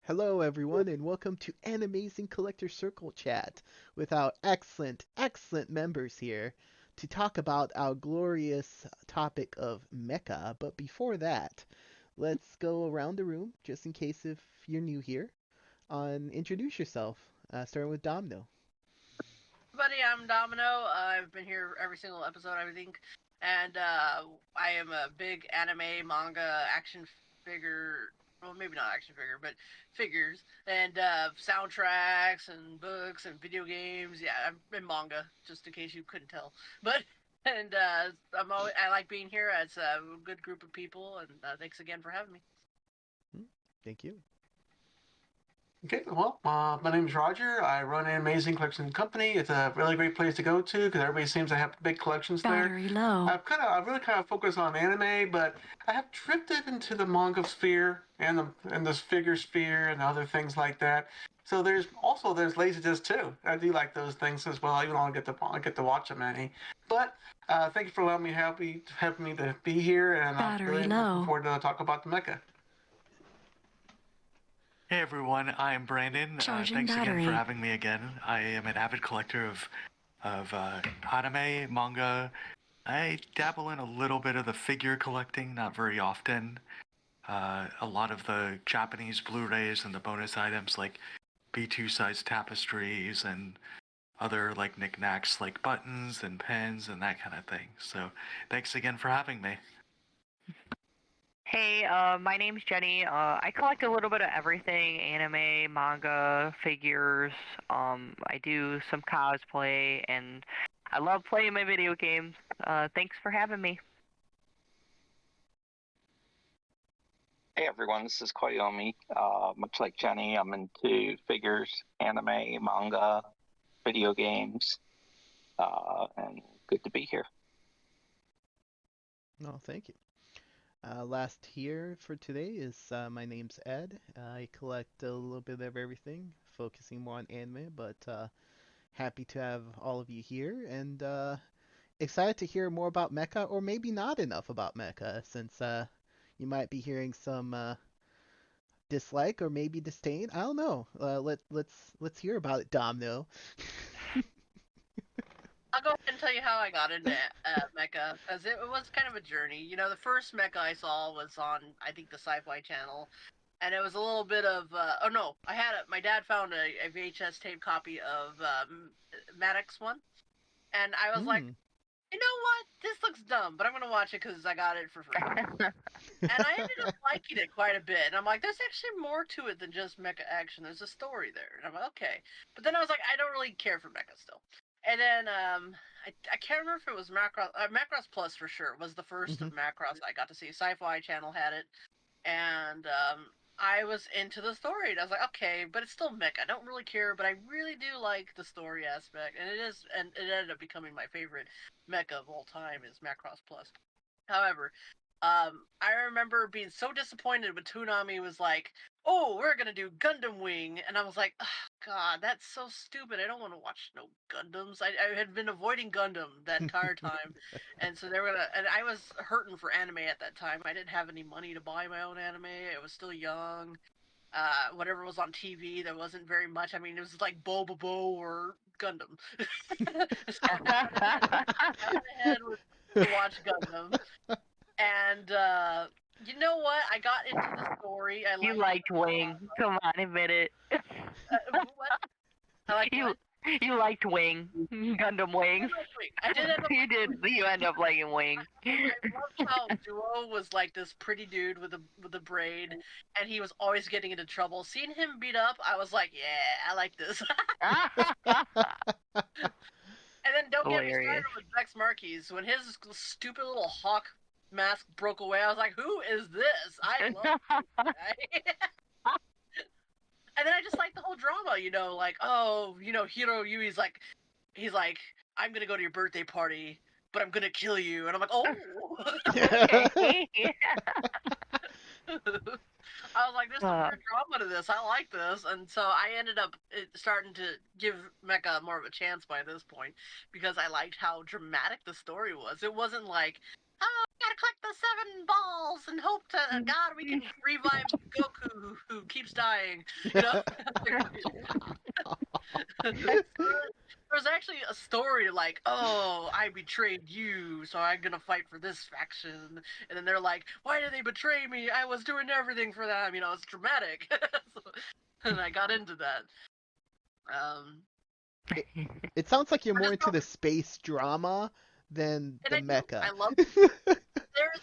Hello, everyone, and welcome to Animazing Collector Circle Chat with our excellent members here to talk about our glorious topic of Mecha. But before that, let's go around the room, just in case if you're new here, and introduce yourself, starting with Domino. Everybody, I'm Domino. I've been here every single episode, I think, and I am a big anime, manga, action figure. Well, maybe not action figure, but figures and soundtracks and books and video games. Yeah, I'm in manga, just in case you couldn't tell. But and I like being here. It's a good group of people, and thanks again for having me. Hmm, Thank you. Okay, well, my name is Roger. I run Animazing Collection Company. It's a really great place to go to because everybody seems to have big collections there. Battery low. I really kind of focus on anime, but I have drifted into the manga sphere and the figure sphere and other things like that. So there's Laserdisc too. I do like those things as well, even though I get to watch them any. But thank you for allowing me having me to be here, and I'm Battery really low. looking forward to talk about the mecha. Hey everyone, I am Brandon. Charging Thanks again battery. for having me again. I am an avid collector of anime, manga. I dabble in a little bit of the figure collecting, not very often. A lot of the Japanese Blu-rays and the bonus items like B2 size tapestries and other like knickknacks like buttons and pens and that kind of thing. So thanks again for having me. Hey, my name's Jenny. I collect a little bit of everything, anime, manga, figures. I do some cosplay, and I love playing my video games. Thanks for having me. Hey everyone, this is Koyomi. Much like Jenny, I'm into figures, anime, manga, video games, and good to be here. No, thank you. Last here for today is my name's Ed. I collect a little bit of everything, focusing more on anime, but happy to have all of you here and excited to hear more about Mecha, or maybe not enough about Mecha, since you might be hearing some dislike or maybe disdain. I don't know. Let's hear about it, Domino. I'll go ahead and tell you how I got into Mecha, because it was kind of a journey. You know, the first Mecha I saw was on, I think, the Sci-Fi Channel, and it was a little bit of, oh no, my dad found a VHS tape copy of Maddox one, and I was like, Hmm. you know what, this looks dumb, but I'm gonna watch it because I got it for free. And I ended up liking it quite a bit. And I'm like, there's actually more to it than just mecha action. There's a story there. And I'm like, okay. But then I was like, I don't really care for mecha still. And then I can't remember if it was Macross. Macross Plus for sure was the first of Hmm. Macross I got to see. Sci-Fi Channel had it, and I was into the story. And I was like, okay, but it's still mecha. I don't really care, but I really do like the story aspect, and it ended up becoming my favorite mecha of all time is Macross Plus. However, I remember being so disappointed when Toonami was like, "Oh, we're gonna do Gundam Wing," and I was like, oh, "God, that's so stupid. I don't want to watch no Gundams." I had been avoiding Gundam that entire time, and so they were gonna. And I was hurting for anime at that time. I didn't have any money to buy my own anime. I was still young. Whatever was on TV, there wasn't very much. I mean, it was like Bobobo or Gundam. So I went ahead with to watch Gundam. And you know what? I got into the story. I You liked it liked a lot. Wing. Come on, admit it. What? I like You what? you liked Wing. Gundam I Wing. like Wing. I did end up You liking did. Wing. You end up liking Wing. I loved how Duo was like this pretty dude with a braid, and he was always getting into trouble. Seeing him beat up, I was like, yeah, I like this. And then don't get me started Hilarious. with Vex Marquis. When his stupid little hawk mask broke away, I was like, who is this? I love this guy. And then I just like the whole drama, like, oh, Hiro Yui's like, he's like, I'm gonna go to your birthday party, but I'm gonna kill you, and I'm like, oh. Okay. I was like, there's some Uh, weird drama to this. I like this, and so I ended up starting to give Mecha more of a chance by this point because I liked how dramatic the story was. It wasn't like oh, we gotta collect the 7 balls and hope to God we can revive Goku who keeps dying. You know? There's actually a story like, oh, I betrayed you, so I'm gonna fight for this faction. And then they're like, why did they betray me? I was doing everything for them. You know, it's dramatic. So, and I got into that. Um, It sounds like you're but more it's into not, the space drama than and the I do. mecha. I love. There's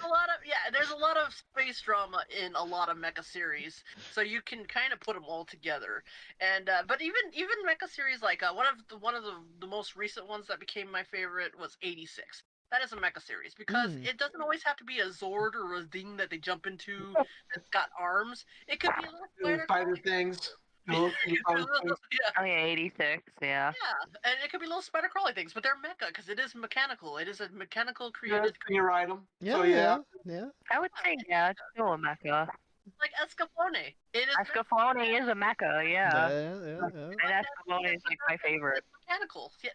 a lot of space drama in a lot of mecha series, so you can kind of put them all together. And but even mecha series like one of the most recent ones that became my favorite was 86. That is a mecha series because Mm. it doesn't always have to be a Zord or a thing that they jump into that's got arms. It could be a little Little spider things. Little spider things. yeah, Oh yeah, 86. Yeah. yeah, and it could be little spider crawly things, but they're mecha because it is mechanical. It is a mechanical Yeah, created you ride them. So Yeah, yeah. yeah. I would say yeah, it's still a mecha. like Escaflowne. It is Escaflowne is a mecha, yeah. Yeah. And Escaflowne is like my favorite. It's mechanical. Yeah.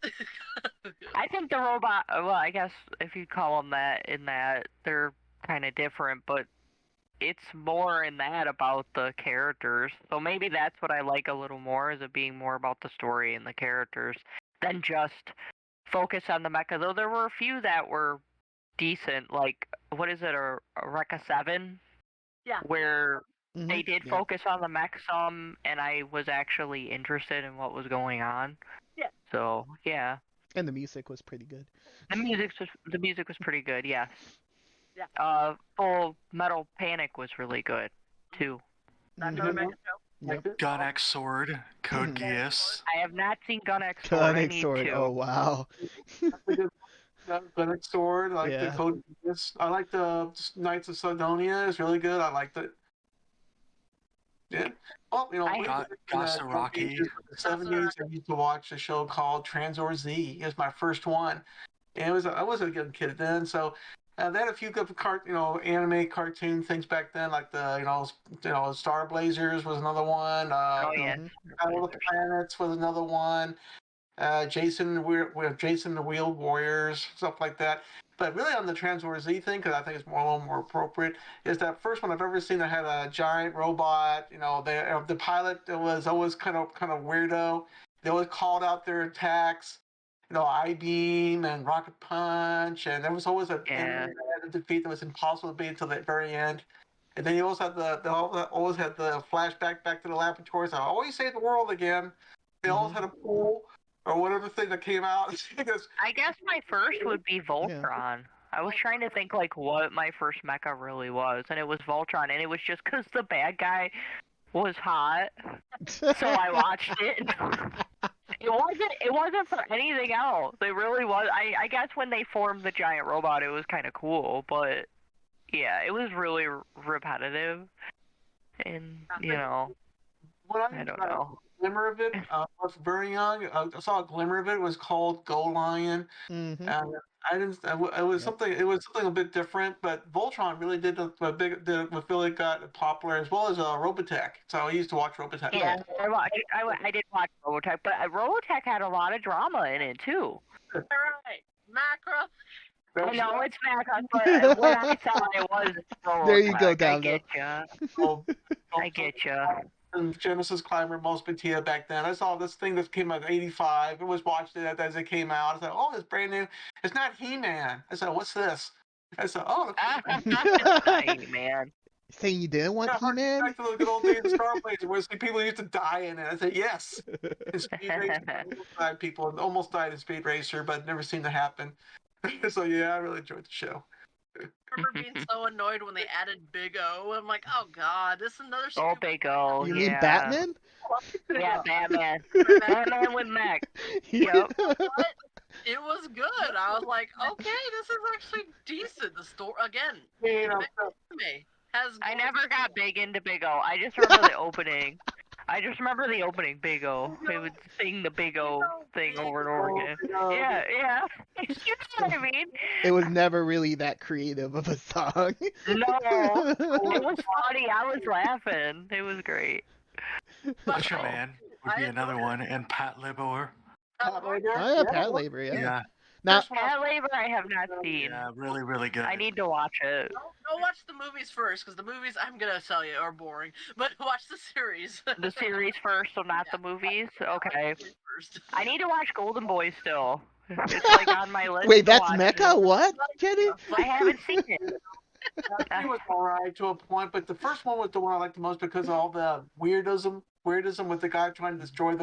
I think the robot. Well, I guess if you call them that, in that they're kind of different, but it's more in that about the characters. So maybe that's what I like a little more, is it being more about the story and the characters than just focus on the mecha. Though there were a few that were decent, like what is it, a Rekka 7, Yeah. where they did Yeah. focus on the mech some, and I was actually interested in what was going on. Yeah. So yeah, And the music was pretty good. the music was pretty good. Yes. Yeah. Full Metal Panic was really good too. That's another Mhm. mecha show. Yep. Gun X Sword, Code Geass. I have not seen Gun X Sword. I Conic need sword. to. Oh wow. Clinic Sword. I like the Yeah. Code. I like the Knights of Sidonia. It's really good. I like the. Yeah. Well, you know, I- we Got in the Gasaraki. 70s. I used to watch a show called Transor Z. It was my first one, and I was a good kid then. So they had a few good anime cartoon things back then, like the Star Blazers was another one. Oh yeah. Mhm. Battle of the Planets was another one. Jason the Wheeled Warriors, stuff like that. But really on the Transwar Z thing, because I think it's a little more appropriate, is that first one I've ever seen that had a giant robot. The pilot was always kind of weirdo. They always called out their attacks. I beam and rocket punch, and there was always an enemy that had to defeat that was impossible to beat until the very end. And then you also had always had the flashback back to the laboratories. I always save the world again. They always had a pool or whatever thing that came out. Because I guess my first would be Voltron. I was trying to think like what my first mecha really was, and it was Voltron, and it was just because the bad guy was hot, so I watched it. It wasn't for anything else. It really was. I guess when they formed the giant robot, it was kind of cool, but yeah, it was really repetitive, and when I don't know. Glimmer of it, I was very young. I saw a glimmer of it. It was called Go Lion. Mhm. And I didn't. It was something. It was something a bit different. But Voltron really did really got popular, as well as Robotech. So I used to watch Robotech. Yeah, I did watch Robotech, but Robotech had a lot of drama in it too. All right, macro. I know it's Mecha, but when I saw it was Robotech. There you go, I Dom. get ya. I get ya. And Genesis Climber, most Batia back then. I saw this thing that came out in '85. I was watching it as it came out. I said, "Oh, it's brand new. It's not He-Man." I said, "What's this?" I said, "Oh, Man. Saying you didn't want He-Man? back to the good old days of Star Blazer, where people used to die in it." I said, "Yes." In Speed Racer, people almost died in Speed Racer, but never seemed to happen. So yeah, I really enjoyed the show. I remember being so annoyed when they added Big O. I'm like, oh god, this is another Oh, stupid. Big O. You yeah. mean Batman? Yeah, Batman. Batman with mech. Yep. But it was good. I was like, okay, this is actually decent. The story again. Anime has. I never got big into Big O. I just remember the opening. Big O. They would sing the Big O thing over and over again. Yeah. You know what I mean? It was never really that creative of a song. No. It was funny. I was laughing. It was great. Usher Man would be another one, and Pat Libor. Oh yeah, Pat Labor, yeah. Now, First one, Cat Labor I have not seen. Yeah, really, really good. I need to watch it. Go watch the movies first, because the movies, I'm gonna tell you, are boring. But watch the series. The series first, so not the movies? Okay. First. I need to watch Golden Boy still. It's like on my list wait, to that's watch. Mecha? What, Jenny? I haven't seen it. it was alright to a point, but the first one was the one I liked the most because of all the weirdism with the guy trying to destroy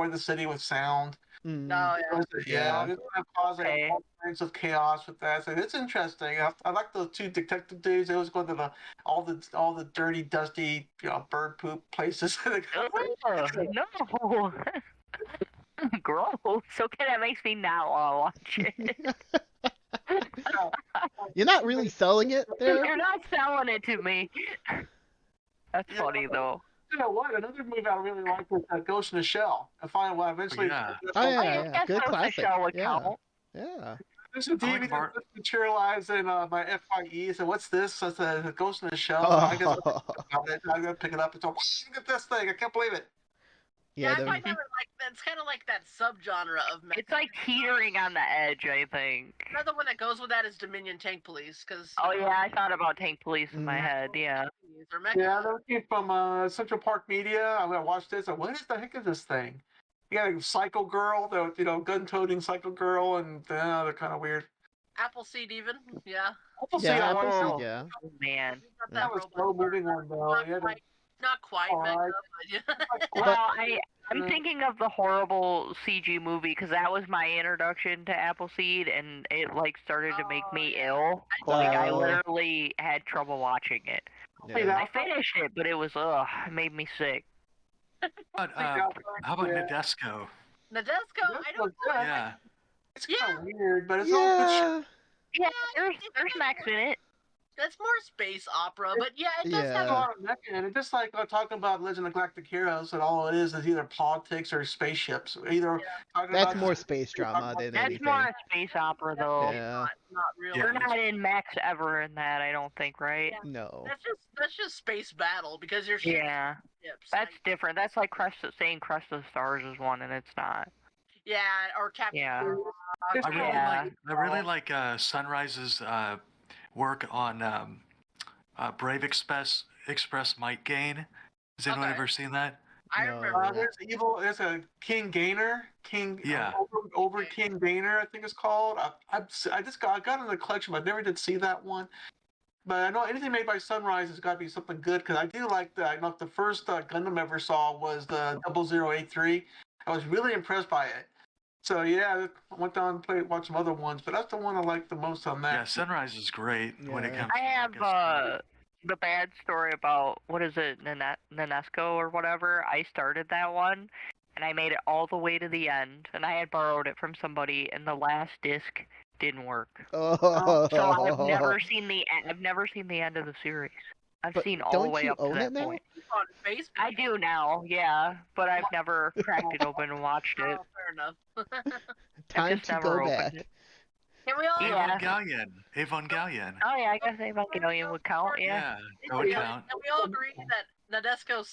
the city with sound. Mm, No, yeah. Yeah, Yeah. it's kind of causing Okay. all kinds of chaos with that. So it's interesting. I like those two detective dudes. They always go to all the dirty, dusty, bird poop places. Ugh, no. Gross. Okay, that makes me not want to watch it. You're not really selling it there. You're not selling it to me. That's Yeah. funny though. You know what? Another movie I really liked was Ghost in the Shell. I find well, eventually. Yeah. Oh I yeah, guess good Ghost in the classic. Shell would Yeah, count. yeah. There's a I like DVD Bart- that materialized in my FYE. So what's this? I said Ghost in the Shell. So I guess Oh, I'm gonna pick it up and go, look at this thing! I can't believe it. yeah. I find that like that's kind of like that subgenre of mecha. It's like teetering on the edge, I think. Another one that goes with that is Dominion Tank Police, because Oh yeah, I thought about Tank Police in my Mm. head. Yeah. or mecha. Yeah, that came from Central Park Media. I'm gonna watch this. And what is the heck is this thing? You got a Psycho Girl, gun-toting Psycho Girl, and they're kind of weird. Appleseed even, yeah. We'll see Yeah, that one. Appleseed, Oh. yeah. Oh man. Got That was a slow-moving one, though. Not Yeah, quite, not quite Alright. mecha, but yeah. Well, I'm thinking of the horrible CG movie because that was my introduction to Appleseed, and it like started to make me ill. Like I Oh. literally had trouble watching it. Yeah. I finished it, but it was it made me sick. But, how about Nadesco? Nadesco, I don't know. Yeah. it's kind of weird, but it's all good shit. Yeah. Yeah, there's Max in it. That's more space opera, but yeah, it does There's have a Yeah. lot of mecha in it. Just like talking about Legend of Galactic Heroes, and all it is either politics or spaceships. Either talking That's about more space drama than That's anything. more a space opera though. Yeah. not really. They're not in Max ever in that, I don't think, right? No. That's just space battle because you're shooting Yeah, ships. that's different. That's like saying Crest of the Stars is one, and it's not. yeah, or Captain. Yeah. I really like Sunrise's work on Brave Express Might Gain. Has anyone Okay. ever seen that? I No. remember. there's a King Gainer, Yeah. over King Gainer, I think it's called. I got in the collection, but I never did see that one. But I know anything made by Sunrise has got to be something good because I do like that. I know the first Gundam I ever saw was the 0083. I was really impressed by it. So yeah, I went down and watched some other ones, but that's the one I like the most on that. Yeah, Sunrise is great when it Yeah. comes I to have manga. the bad story about what is it, Nanesco or whatever. I started that one, and I made it all the way to the end, and I had borrowed it from somebody, and the last disc didn't work. Oh. So I've never seen the end of the series. I've But seen all the don't way you up to own that it now? point. On Facebook. I do now, yeah, but I've never cracked it open and watched it. Oh, fair enough. Time just to never go opened back. it. Can we all? Yeah. Evangelion. Oh yeah, I guess Evangelion would count. Yeah. Yeah, that would count. Can we all agree that Nadesco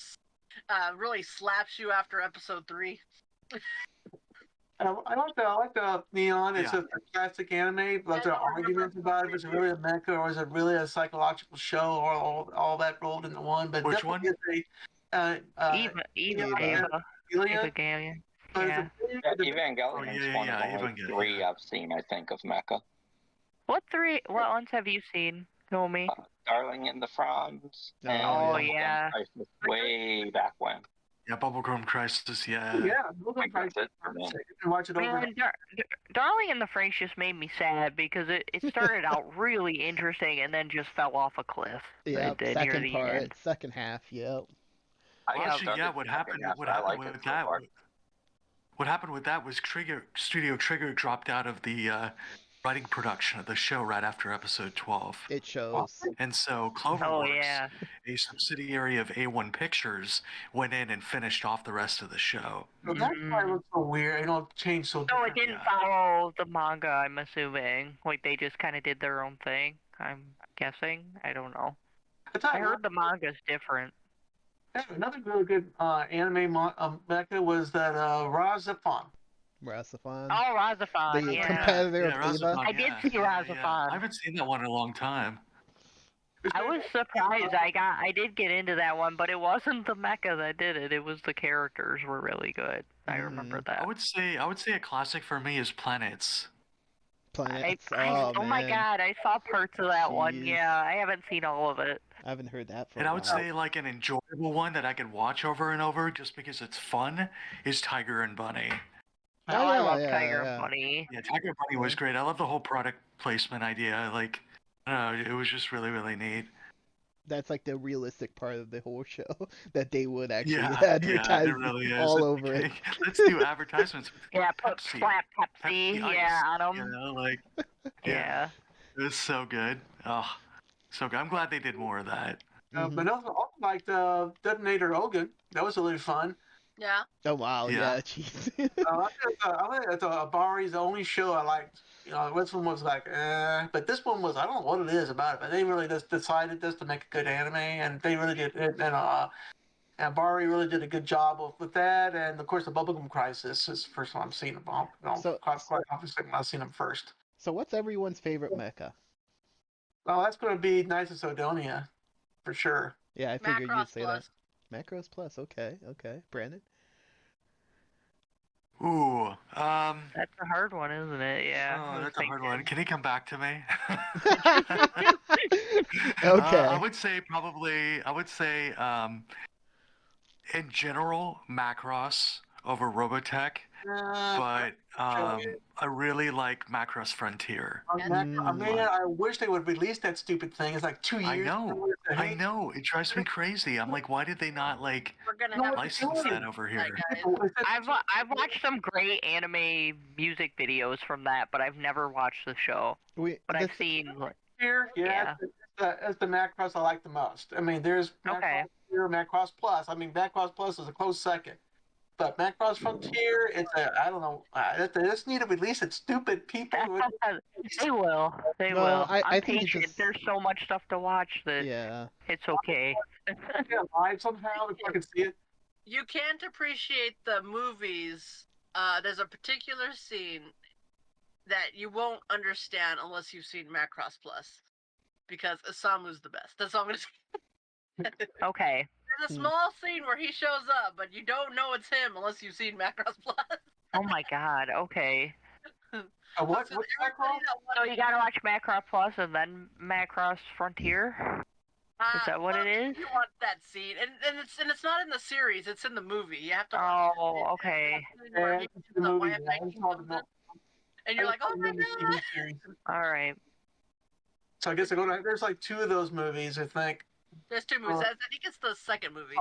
really slaps you after episode 3? I like the Neon. It's Yeah. a classic anime, but there are arguments about if it's really a mecha or is it really a psychological show or all that rolled into one. But Which definitely one? it's Eva. Eva. Evangelion. But Yeah. it's Evangelion's one of the only Evangelion. 3 I've seen, I think, of Mecha. What ones have you seen, Nomi? Darling in the Franz. Oh, and Oh, Bubblegum yeah. Crisis way back when. Yeah, Bubblegum Crisis, yeah. yeah, those are Like, that's it for me. You can watch it over. Man, Darling in the Franxx just made me sad because it started out really interesting and then just fell off a cliff. Yeah, It did near second the part, end. second half, yep. I Well, have actually, started yeah, what the happened second half, what but I happened like it with so that far. what happened with that was Studio Trigger dropped out of the writing production of the show right after episode 12. It shows. And so Cloverworks, Oh yeah. a subsidiary of A1 Pictures, went in and finished off the rest of the show. So that's why it looks so weird. It changed so So it different. didn't Yeah. follow the manga, I'm assuming. Like they just kind of did their own thing. I'm guessing. I don't know. I heard the manga's different. Another really good anime mecha was that Ra Zepon. Razafon, Oh, Razafon, the yeah. competitor Yeah, of Ava. Razafon, I did yeah. see Yeah. Razafon. I haven't seen that one in a long time. I was surprised. I did get into that one, but it wasn't the mecha that did it. It was the characters were really good. I remember that. I would say a classic for me is Planets. Planets. Oh Oh my man. god, I saw parts of that one. Jeez. Yeah, I haven't seen all of it. I haven't heard that for And a I would while. say like an enjoyable one that I could watch over and over just because it's fun is Tiger and Bunny. Oh, I yeah, love yeah, Tiger yeah. and Bunny. Yeah, Tiger and Bunny was great. I love the whole product placement idea. Like, I don't know, it was just really, really neat. That's like the realistic part of the whole show that they would actually Yeah, advertise it really is. all It's over it. like, let's do advertisements with Yeah, put Pepsi, slap Pepsi Pepsi, Ice. yeah, on You them. know, like, Yeah. it was so good. Oh, so good. I'm glad they did more of that. Mhm. But also like the Detonator Ogun. That was really fun. Yeah. Oh wow, Yeah. yeah, jeez. I think it's Bari's the only show I liked. You know, this one was like, but this one was, I don't know what it is about it, but they really just decided just to make a good anime, and they really did. And Bari really did a good job with that, and of course the Bubblegum Crisis is the first one I've seen them. So- Quite obviously I've seen them first. So what's everyone's favorite mecha? Well, that's going to be Nice of Sodonia, for sure. Yeah, I figured you'd Macross say Plus. that. Macros Plus. Okay, okay. Brandon. Ooh, That's a hard one, isn't it? Yeah. I oh, was that's a hard one. thinking. Can he come back to me? Okay. I would say probably, in general, Macross over Robotech, but I really like Macross Frontier. Man, I wish they would release that stupid thing. It's like 2 years. I know. It drives me crazy. I'm like, why did they not like We're gonna have to license that over here? I've watched some great anime music videos from that, but I've never watched the show. But I've seen. Here, Yeah. It's the Macross I like the most. I mean, there's Okay. Macross here, Macross Plus. I mean, Macross Plus is a close second. But Macross Frontier, I don't know. They just need to release it. Stupid people. They will. They No, will. I I'm think it's patient. just- There's so much stuff to watch that Yeah. it's okay. Yeah, live somehow if I can see it. You can't appreciate the movies. There's a particular scene that you won't understand unless you've seen Macross Plus, because Isamu's the best. That's all I'm gonna say. Okay. There's a small scene where he shows up, but you don't know it's him unless you've seen Macross Plus. Oh my god. Okay. What's So Macross? So you gotta watch Macross Plus and then Macross Frontier. Is that what it is? You want that scene, and it's not in the series; it's in the movie. You have to. Oh, okay. Yeah, it's the movie. And you're like, oh my god! All right. So I guess there's like 2 of those movies, I think. There's 2 movies. I think it's the second movie.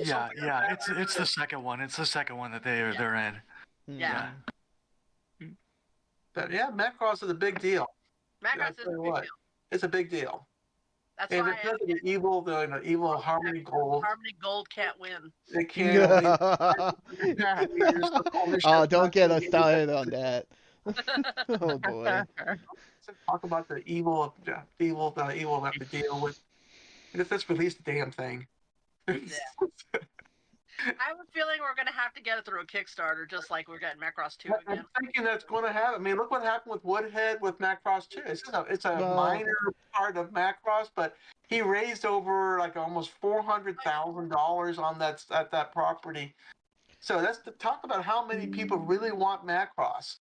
Yeah. It's the second one. It's the second one that they're in. Yeah. But yeah, Macross is a big deal. Macross is a big deal. It's a big deal. That's and why because of the evil Harmony Gold. Harmony Gold can't win. They can't. Oh, don't get us started on that. Oh boy. Talk about the evil that we deal with. Let's release the damn thing. I have a feeling we're gonna have to get it through a Kickstarter, just like we're getting Macross 2 again. I'm thinking that's going to happen. I mean, look what happened with Woodhead with Macross 2. It's a minor part of Macross, but he raised over like almost $400,000 on that property. So that's to talk about how many people really want Macross.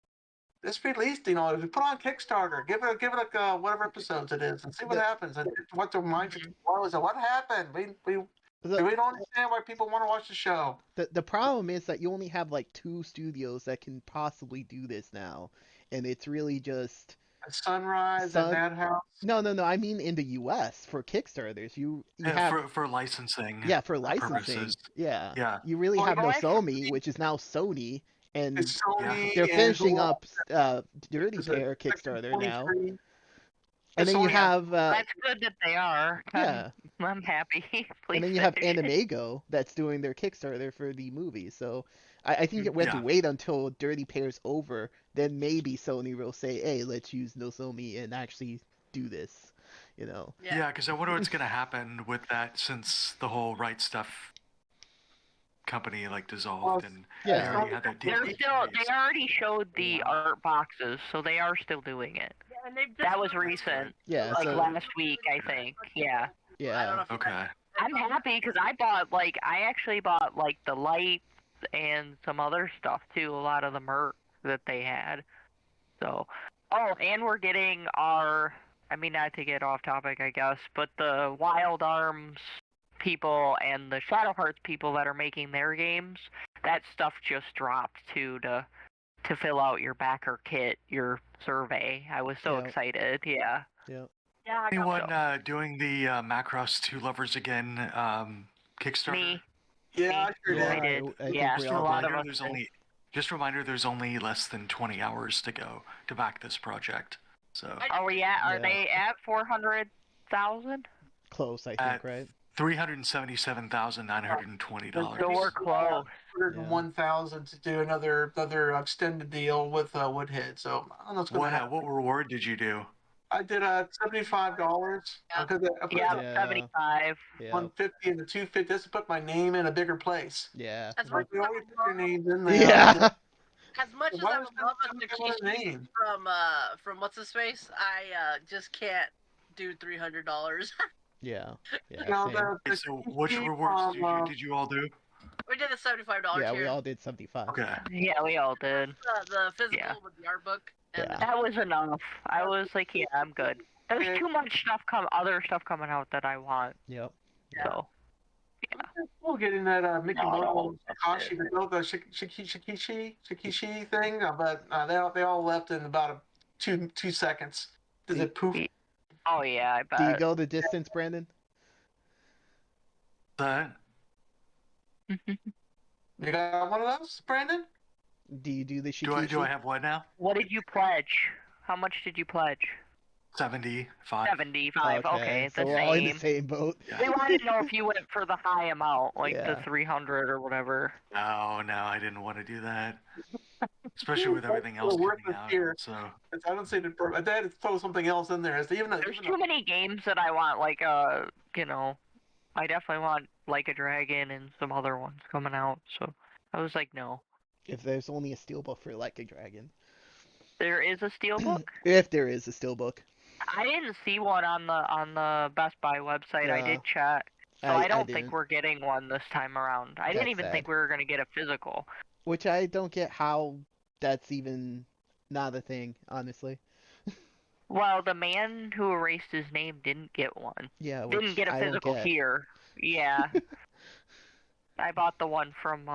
It's released, if you put on Kickstarter, give it like whatever episodes it is, and see what happens, and what the mindset was. What happened? We don't understand why people want to watch the show. The problem is that you only have like 2 studios that can possibly do this now, and it's really just Sunrise and Madhouse. No. I mean in the U.S. for Kickstarters, you have for licensing. Yeah, for licensing. Purposes. Yeah. You really have Nozomi, which is now Sony, and they're finishing up Dirty Pair Kickstarter now. And then you have that's good that they are. Yeah. I'm happy. And then you have Animago that's doing their Kickstarter for the movie. So I think we have to wait until Dirty Pair's over, then maybe Sony will say, hey, let's use Nozomi and actually do this, Yeah, because I wonder what's going to happen with that since the whole Right Stuff company like dissolved, and Yeah. they already had that deal. They're in still. place. They already showed the Wow. art boxes, so they are still doing it. Yeah, and they've just That was released recent, Yeah, like so last week, I think. Yeah. I don't know if you Okay. guys- I'm happy because I actually bought like the lights and some other stuff too. A lot of the merch that they had. So, oh, and we're getting our. I mean, not to get off topic, I guess, but the Wild Arms people and the Shadow Hearts people that are making their games, that stuff just dropped too to fill out your backer kit, your survey. I was so Yep. excited. Yeah. Yep. Yeah, I got Anyone doing the Macross 2 Lovers Again Kickstarter? Me. Yeah, I sure Yeah, I did. did. I think Yeah, we Just a all a lot did. of reminder, us there's did. only there's only less than 20 hours to go to back this project. So I- Oh yeah, are Yeah. they at 400,000? Close, I At think, right? $377,920. So we're close. 101,000 to do another extended deal with Woodhead. So I don't know what's going to happen. What reward did you do? I did $75 because I put Yeah, Yeah. 75. Yeah. 150 and the 250 just to put my name in a bigger place. Yeah. As Like, much you as I always would put your love, names in there. Yeah. as much as Why I was would love that a something on the Takeshi name? from what's his face, I just can't do $300. Yeah. Yeah. No, Same. Okay, so which rewards did you all do? We did the $75 Yeah, tier. we all did 75. Okay. Yeah, we all did. The physical Yeah. with the art book. And Yeah. That was enough. I was like, yeah, I'm good. There's too much other stuff coming out that I want. Yep. So, We're getting that Mickey No, Moto that's Takashi it. Shikishi thing, but they all left in about 2 seconds. Does it poof? oh yeah, I bet. Do you go the distance, Brandon? That You got one of those, Brandon? Do you do the do Shikishi? I have what now? What did you pledge? How much did you pledge? 75. 75. Okay, so the we're all in the same. same boat. Yeah. We wanted to know if you went for the high amount, like the Yeah. 300 or whatever. No, I didn't want to do that. Especially with everything else Worth coming it out. here. So I don't see the. I had to throw something else in there. There's too many games that I want, like, I definitely want Like a Dragon and some other ones coming out, so I was like, no. If there's only a steelbook for Like a Dragon. There is a steelbook? If there is a steelbook. I didn't see one on the Best Buy website. I did check. So I don't think didn't. we're getting one this time around. I didn't That's even sad. think we were going to get a physical. Which I don't get how that's even not a thing, honestly. Well, the man who erased his name didn't get one. Yeah, which Didn't get a I don't physical get. here. Yeah. I bought the one from,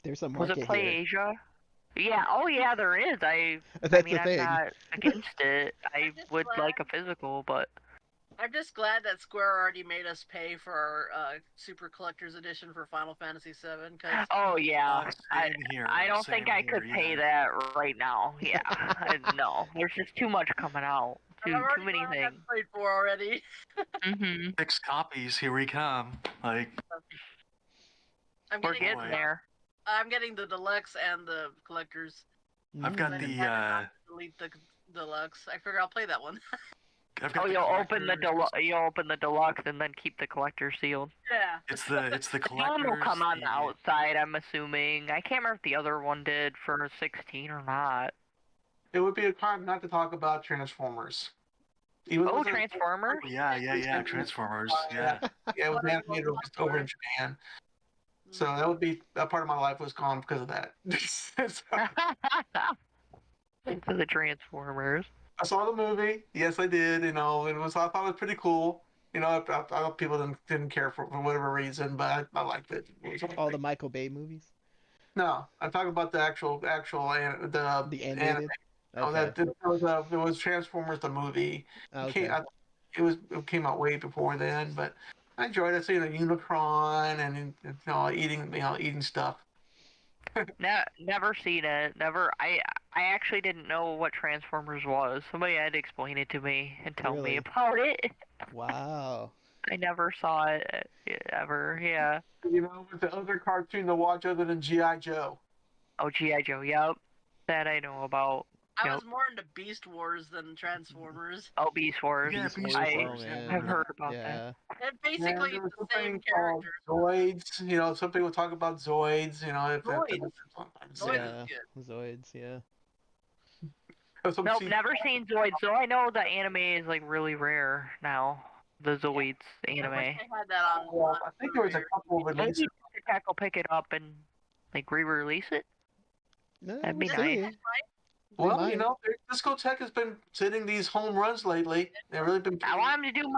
There's a was market it Play here. Asia? Yeah, oh yeah, there is. I That's mean, the I'm thing. not against it. I just would glad- like a physical, but I'm just glad that Square already made us pay for our Super Collector's Edition for Final Fantasy VII. Cause oh yeah, same here. I don't same think I here, could pay yeah. that right now. Yeah, no, there's just too much coming out. I've Too already many bought that things. played for already. Mhm. 6 copies, here we come. Like, We're getting there. I'm getting the deluxe and the collectors. I've got I the decided not to delete the deluxe. I figure I'll play that one. I've got Oh, the you'll open the collectors. you'll open the deluxe and then keep the collector sealed. Yeah. It's the The one will collectors. come on the the- outside, I'm assuming. I can't remember if the other one did for 16 or not. It would be a crime not to talk about Transformers. Even though Oh, it's a- Transformers? Yeah, Transformers. Yeah. Yeah, it was animated over in Japan. So that would be a part of my life was gone because of that. So, Into the Transformers. I saw the movie. Yes, I did. I thought it was pretty cool. I thought people didn't care for whatever reason, but I liked it. All the Michael Bay movies. No, I'm talking about the actual The animated. Oh, Okay. it was Transformers the movie. Okay. It came out way before then, but I enjoyed it. Seeing a Unicron and eating stuff. Never seen it. Never. I actually didn't know what Transformers was. Somebody had to explain it to me and tell me Really? about it. Wow. I never saw it ever. Yeah. With the other cartoon to watch other than G.I. Joe. Oh, G.I. Joe. Yep. That I know about. I Yep. was more into Beast Wars than Transformers. Oh, Beast Wars. Yeah, Beast Beast Wars, oh Wars, yeah. I've man. heard about that. Yeah. And Yeah, basically there was the same something called characters. Zoids. You know, some people talk about Zoids. You know, if that Zoids. Zoids is Yeah. good. Zoids, yeah. Nope, never seen Zoids. So I know the anime is like really rare now. The Zoids I wish anime. they had that on. Well, I think there was a couple of Maybe releases. Tech will pick it up and like re-release it. No, That'd we'll be This nice. see. right? They Well, might. Discotheque has been hitting these home runs lately. They've really been. I want him to do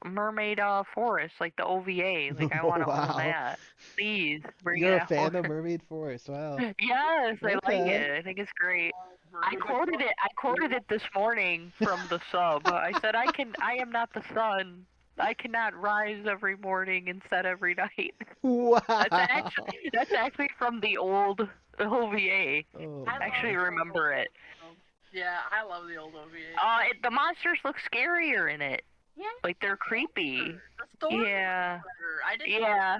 mermaid forest like the OVA. Like I want to own Wow. that. Please bring You're it a out. fan of Mermaid Forest. Wow. Yes, I like Okay. it. I think it's great. I There's a- quoted it. I quoted it this morning from the sub. I said, I am not the sun. I cannot rise every morning and set every night." Wow. That's actually from the old OVA. Oh I I actually my. remember it. Yeah, I love the old OVA. The monsters look scarier in it. Yeah. Like they're creepy. The story Yeah. was better. I didn't. Yeah.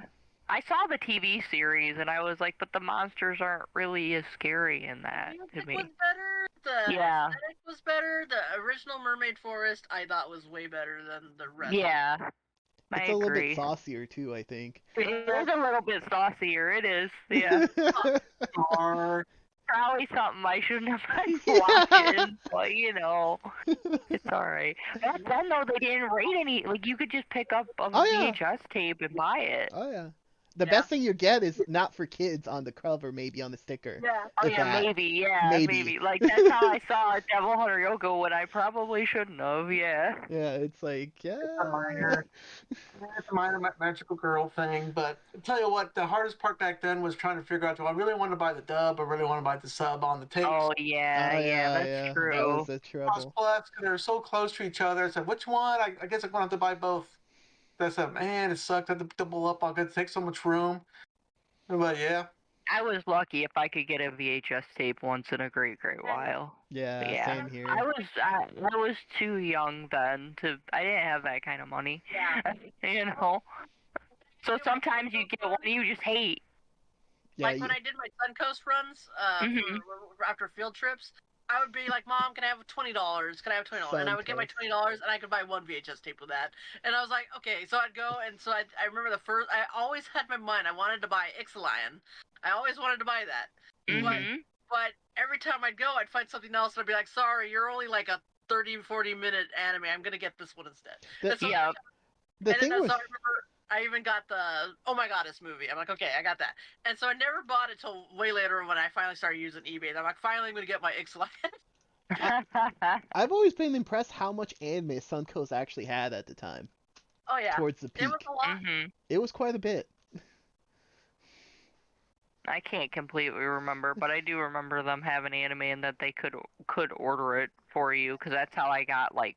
I saw the TV series and I was like, but the monsters aren't really as scary in that The to music was me. better. The Yeah. aesthetic was better. The original Mermaid Forest I thought was way better than the rest. Yeah. I It's a little bit agree. saucier too, I think. It is a little bit saucier. It is. Yeah. Or Probably something I shouldn't have been Yeah. watching, but you know, it's alright. Back then though, they didn't rate any. Like you could just pick up a Oh, yeah. VHS tape and buy it. Oh yeah. The Yeah. best thing you get is not for kids on the cover, maybe on the sticker. Yeah. Oh If yeah, that. maybe. Yeah, Maybe. maybe. Like that's how I saw Devil Hunter Yoko when I probably shouldn't have. Yeah. Yeah, it's like, yeah. it's a minor magical girl thing. But I tell you what, the hardest part back then was trying to figure out: do I really want to buy the dub or really want to buy the sub on the tapes? Oh yeah, Oh, yeah, that's yeah. true. That was the trouble. Plus, they're so close to each other. I said, which one? I guess I'm going to have to buy both. That's a man. It sucked. I had to double up. I could take so much room. But yeah. I was lucky if I could get a VHS tape once in a great while. Yeah, Yeah. same here. I was too young then to. I didn't have that kind of money. Yeah. You know. So sometimes you get one you just hate. Yeah, Like when I did my Suncoast runs for, after field trips, I would be like, "Mom, can I have $20? Can I have $20?" And I would get my Suncoast. $20, and I could buy one VHS tape with that. And I was like, "Okay." So I'd go, and so I remember the first. I always had in my mind I wanted to buy Ixalan. I always wanted to buy that. Mhm. But every time I'd go, I'd find something else, and I'd be like, "Sorry, you're only like a 30-40 minute anime. I'm gonna get this one instead." The- And so, Yeah. The and thing then, was, so I remember I even got the Oh My Goddess movie. I'm like, okay, I got that. And so I never bought it till way later when I finally started using eBay. And I'm like, finally, I'm gonna get my Ixalan. I've always been impressed how much anime Suncoast actually had at the time, Oh yeah, towards the it peak. was a lot. Mhm. It was quite a bit. I can't completely remember, but I do remember them having anime and that they could order it for you because that's how I got like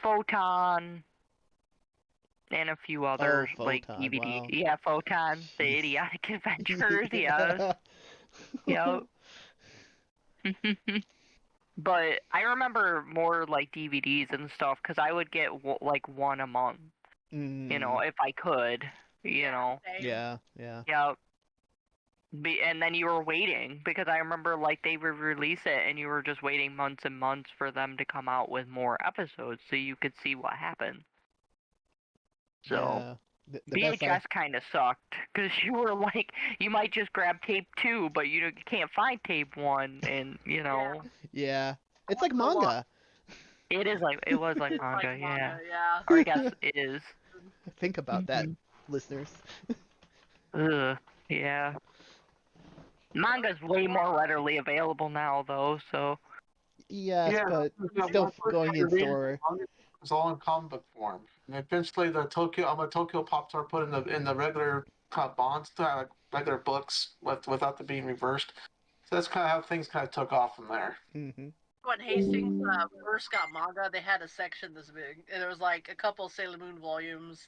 Photon and a few others like Photon, DVD. wow. Yeah, Photon, the Idiotic Adventures. Yes. Yep. But I remember more like DVDs and stuff because I would get like one a month, you know, if I could, you know. Same. Yeah, yeah. Yep. And then you were waiting because I remember like they would release it and you were just waiting months and months for them to come out with more episodes so you could see what happened. So Yeah. The best VHS kind of sucked because you were like you might just grab tape 2 but you can't find tape 1 and you know Yeah. It's like manga. it was like It's manga, like yeah. manga, yeah. Or I guess it is. Think about that, listeners. Ugh, yeah. Manga's way more readily available now though, so Yes, Yeah, but yeah, still one person going in reading store. the manga was all in comic book form. And eventually, the Tokyo Pop Star put in the regular kind of bonds, like regular books without the being reversed. So that's kind of how things kind of took off from there. Hmm. When Hastings first got manga, they had a section this big, and there was like a couple Sailor Moon volumes,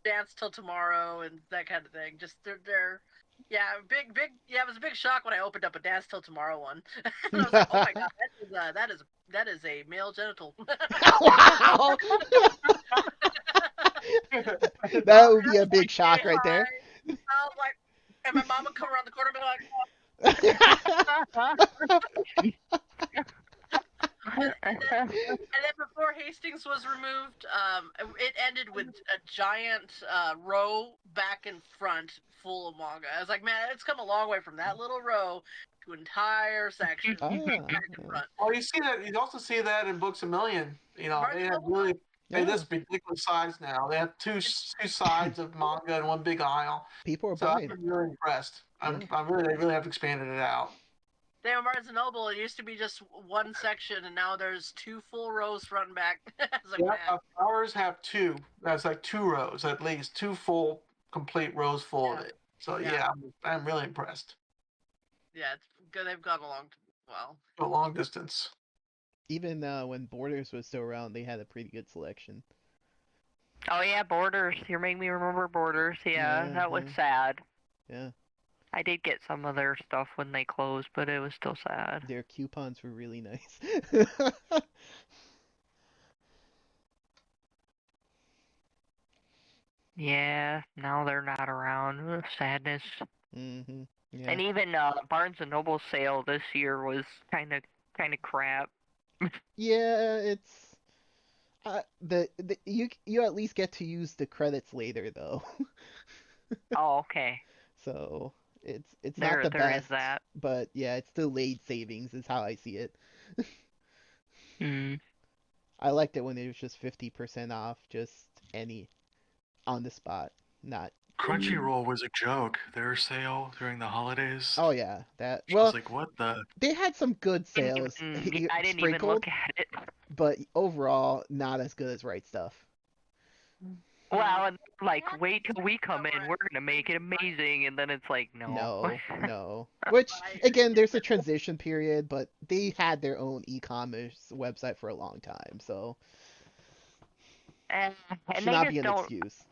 Dance Till Tomorrow, and that kind of thing. Just they're yeah, big. Yeah, it was a big shock when I opened up a Dance Till Tomorrow one. And I was like, oh my god, that is a male genital. Wow! That would be a big shock right there. I was like, and my mom would come around the corner and be like, And then before Hastings was removed, it ended with a giant row back and front full of manga. I was like, man, it's come a long way from that little row to entire section Ah, back and yeah. front. Well, you see that. You also see that in Books a Million. You know, Barnes they and have Noble? really they Yeah. just ridiculous size now. They have two sides of manga and one big aisle. People are So buying. I'm really impressed. Yeah. They really have expanded it out. Damn, Barnes and Noble, it used to be just one section, and now there's two full rows front and back. I was like, Yeah, man. ours have two. That's like two rows at least, two full complete rows full of Yeah. it. So Yeah. yeah, I'm really impressed. Yeah, it's good. They've gone along well. A long distance. Even when Borders was still around, they had a pretty good selection. Oh yeah, Borders. You're making me remember Borders. Yeah, Yeah, that was yeah. sad. Yeah. I did get some of their stuff when they closed, but it was still sad. Their coupons were really nice. Yeah, now they're not around. Ugh, sadness. Mhm. Yeah. And even Barnes and Noble sale this year was kind of crap. Yeah, it's the you at least get to use the credits later though. Oh, okay. So it's not There the there is best, that. but yeah, it's still late savings is how I see it. Hmm. I liked it when it was just 50% off, just any on the spot, not. Crunchyroll was a joke. Their sale during the holidays. Oh yeah, that. I was Well, like, what the? they had some good sales Yeah, I didn't even sprinkled, look at it. but overall not as good as Right Stuff. Well, and like, Yeah, wait till we come in, right. we're gonna make it amazing, and then it's like, no. No, no. Which Right. again, there's a transition period, but they had their own e-commerce website for a long time, so and should they not just be an don't. excuse.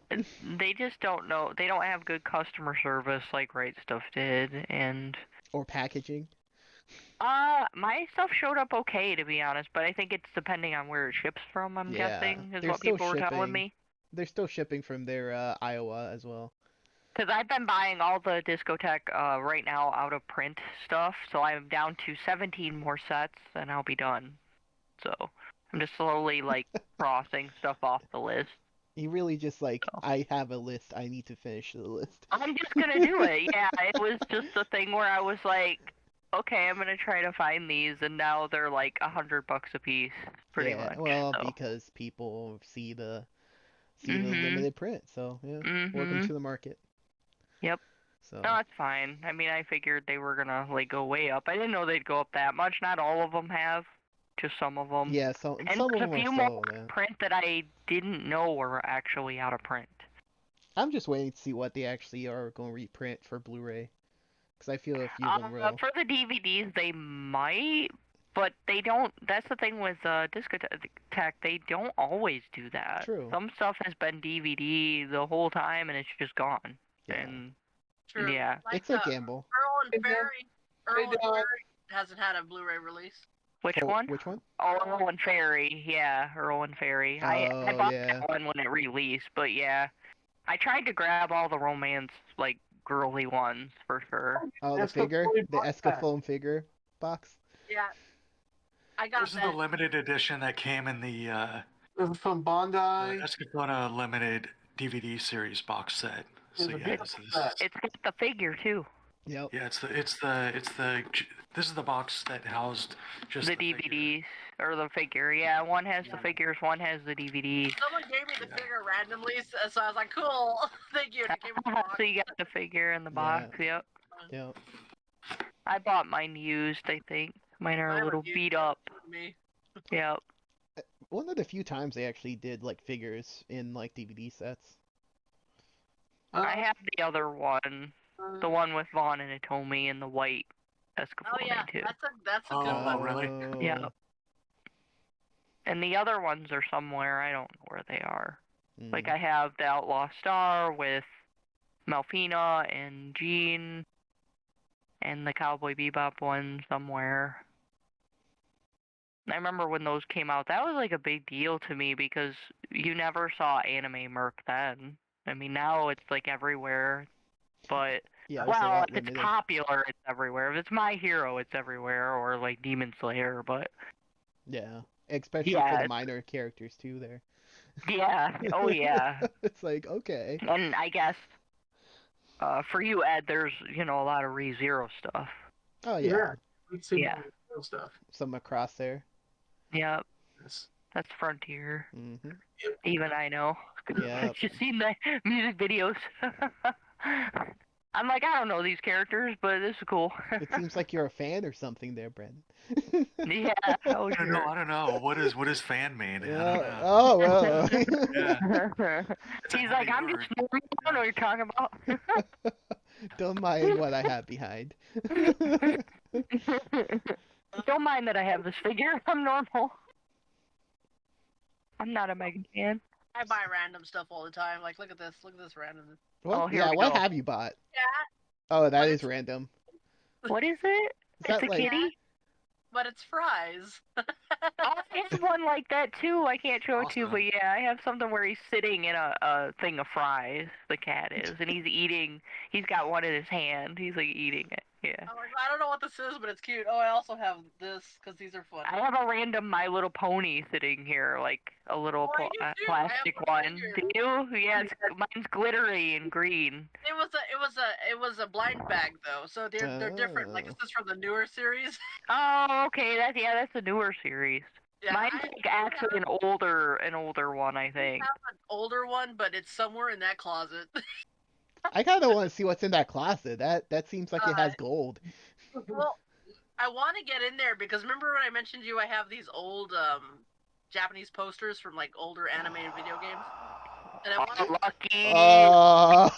They just don't know. They don't have good customer service like Right Stuff did, and Or packaging. my stuff showed up okay, to be honest, but I think it's depending on where it ships from, I'm Yeah, guessing, is they're what still people were telling shipping. me. They're still shipping from their Iowa as well. Because I've been buying all the Discotheque right now out of print stuff, so I'm down to 17 more sets, and I'll be done. So I'm just slowly, like, crossing stuff off the list. You really just like, So I have a list, I need to finish the list. I'm just gonna do it. Yeah, it was just a thing where I was like, okay, I'm gonna try to find these, and now they're like $100 a piece, pretty Yeah, much. well, So. because people see the Mhm. limited print, so yeah, welcome Mhm. to the market. Yep. No, So that's fine. I mean, I figured they were gonna like go way up. I didn't know they'd go up that much. Not all of them have, just some of them. yeah, so And some of there's them a are few more still, yeah. print that I didn't know were actually out of print. I'm just waiting to see what they actually are going to reprint for Blu-ray, because I feel a few of them will. For the DVDs, they might, but they don't. That's the thing with Discotheque. They don't always do that. True. Some stuff has been DVD the whole time, and it's just gone. Yeah. And True. yeah, Like It's a gamble. Earl and Hey, Dan. Fairy. Hey, Earl and Dan. Fairy hasn't had a Blu-ray release. which For one? which one? Oh, Earl and Fairy. Yeah, Earl and Fairy. I Oh bought yeah. that one when it released, but yeah, I tried to grab all the romance like girly ones for sure. Oh, the That's the figure, fully the box set. Escaflowne figure box. Yeah, I got This is the that. limited edition that came in the From Bondi. Escaflowne Limited DVD series box set. So It's a yeah, beautiful this set. is It's got the figure too, Yep. yeah, this is the box that housed just the the figure. DVDs or the figure. Yeah, one has the figures, one has the DVDs. Someone gave me the figure randomly, so I was like, "Cool, thank you." And it came in the box. So you got the figure in the box. Yep. Yep. I bought mine used. I think mine are Mine a were little huge. beat up. Me. Yep. One of the few times they actually did like figures in like DVD sets. I have the other one, the one with Vaughn and Atomy and the white Escaflowne Oh yeah, too. that's a good Oh, one. really? Yeah. And the other ones are somewhere. I don't know where they are. Mm. Like I have the Outlaw Star with Malfina and Jean, and the Cowboy Bebop one somewhere. I remember when those came out, that was like a big deal to me because you never saw anime merc then. I mean, now it's like everywhere. But Yeah, it was a well, lot if it's limited. popular, it's everywhere. If it's My Hero, it's everywhere, or like Demon Slayer. But Yeah, especially for yeah, the minor characters too. There. yeah, oh yeah. It's like okay. And I guess for you, Ed, there's a lot of ReZero stuff. Oh Yeah, yeah, we've seen Yeah. cool stuff. some across there. Yep, Yes. that's Frontier. Mhm. Even I know. Yeah. I've just seen the music videos. I'm like, I don't know these characters, but this is cool. It seems like you're a fan or something there, Brandon. Yeah, oh I don't know. sure. I don't know. What is fan mean? I don't know. Oh well. Yeah. It's a He's heavy like, I'm word. just I don't know what you're talking about. Don't mind what I have behind. Don't mind that I have this figure. I'm normal. I'm not a Mega fan. I buy random stuff all the time. Like, look at this random. What? Oh, here Yeah, we what go. have you bought? Yeah, Oh, that But is it's- random. What is it? Is It's that a like kitty? but it's fries. Oh, I have one like that too. I can't show it to you, Awesome. but yeah, I have something where he's sitting in a thing of fries. The cat is, and he's eating. He's got one in his hand. He's like eating it. Yeah. I'm like, I don't know what this is, but it's cute. Oh, I also have this because these are fun. I have a random My Little Pony sitting here, like a little Oh, I do too. I have plastic one one. figure. Do you? Yeah, mine's glittery and green. It was a blind bag though, so they're different. Like, Oh. this is from the newer series. Oh, okay. That's a newer series. Yeah, Mine's I like actually an older one, I think. have an older one, but it's somewhere in that closet. I kind of want to see what's in that closet. That seems like it has gold. Well, I want to get in there because remember when I mentioned to you I have these old Japanese posters from like older anime and video games, and I want Oh, to. lucky. Uh,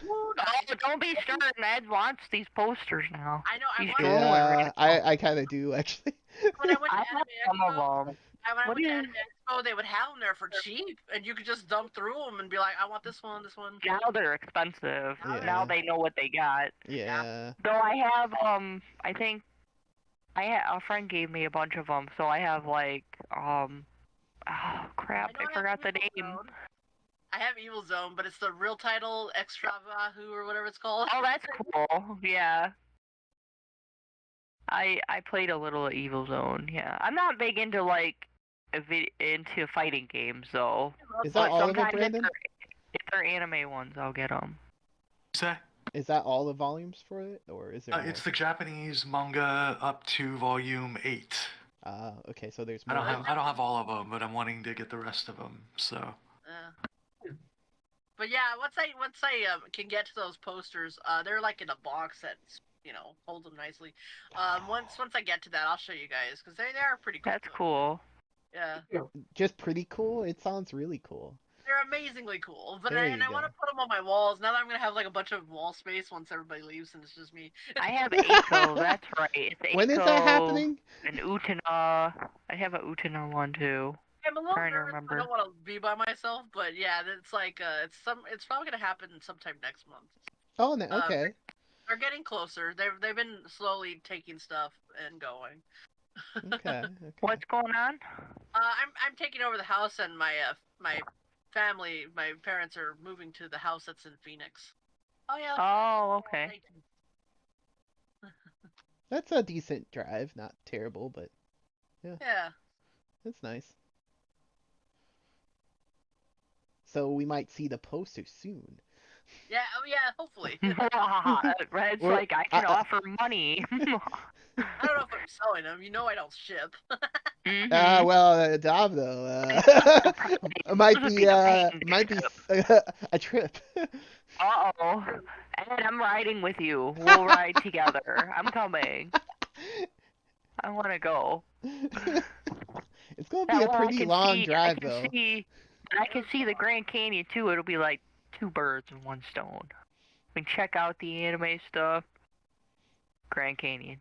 Oh, don't be stern. Ed wants these posters now. I know. I He's want. drooling yeah, right now. I kind of do actually. When I went to I have Anime some Expo, of them. when I What went to is- Anime Expo, they would have them there for cheap, and you could just dump through them and be like, I want this one, this one. Now they're expensive. Yeah. Now they know what they got. Yeah. Though I have I think a friend gave me a bunch of them, so I have like oh crap, know I forgot the Evil name. Zone. I have Evil Zone, but it's the real title, Extravahu or whatever it's called. Oh, that's cool. Yeah. I played a little of Evil Zone. Yeah. I'm not big into like into fighting games though. Is that But all of it, sometimes Brandon? if they're anime ones, I'll get them. Say? Is that all the volumes for it, or is there more? It's the Japanese manga up to volume 8. Okay, so there's I more. don't have all of them, but I'm wanting to get the rest of them. So. But yeah, once I can get to those posters, they're like in a box that holds them nicely. Once I get to that, I'll show you guys because they are pretty cool. That's cool. Yeah, Just pretty cool. It sounds really cool. they're amazingly cool. But There I you want to go. put them on my walls. Now that I'm gonna have like a bunch of wall space once everybody leaves and it's just me. I have Eiko, that's right. It's Eiko When is that happening? and Utena. I have a Utena one too. I'm a little Trying to nervous. remember. I don't want to be by myself, but yeah, it's like it's probably gonna happen sometime next month. Oh, no, okay. They're getting closer. They've been slowly taking stuff and going. Okay. What's going on? I'm taking over the house, and my family, my parents are moving to the house that's in Phoenix. Oh yeah. Oh, okay. That's a decent drive. Not terrible, but Yeah. that's nice. So we might see the poster soon. Yeah. Oh yeah. Hopefully. Red's Or- like, I can offer money. I don't know if I'm selling them. I don't ship. Mhm. Well, Dom though, it might This would be be a pain might be a trip. Uh-oh. And I'm riding with you. We'll ride together. I'm coming. I want to go. It's gonna be That a way I pretty can long see, drive I can though. see, and I can see the Grand Canyon too. It'll be like two birds in one stone. We can check out the anime stuff. Grand Canyon.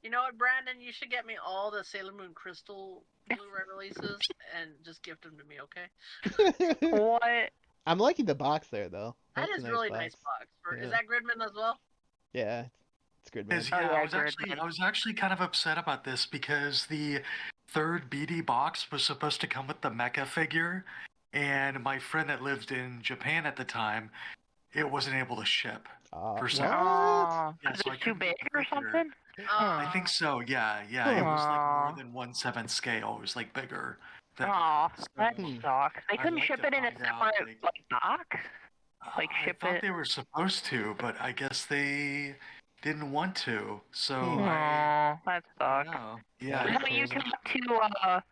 You know what, Brandon? You should get me all the Sailor Moon Crystal Blu-ray releases and just gift them to me, okay? What? I'm liking the box there though. That That's is a really box. nice box. Yeah. Is that Gridman as well? Yeah, it's good, man. Yeah, yeah, I was actually kind of upset about this because the third BD box was supposed to come with the Mecha figure, and my friend that lived in Japan at the time it wasn't able to ship for some What? reason. Oh, Yeah, 'cause so I it's too couldn't get big the or figure. something? I think so. Yeah, yeah. It was like more Aw. than 1/7 scale. It was like bigger. Oh, that So sucks. They I'd couldn't like ship to it in a find out, separate like box. Like I ship thought it. they were supposed to, but I guess they didn't want to. So Hmm. Oh, that I don't sucks. know. That Why is Yeah, don't you crazy. talk to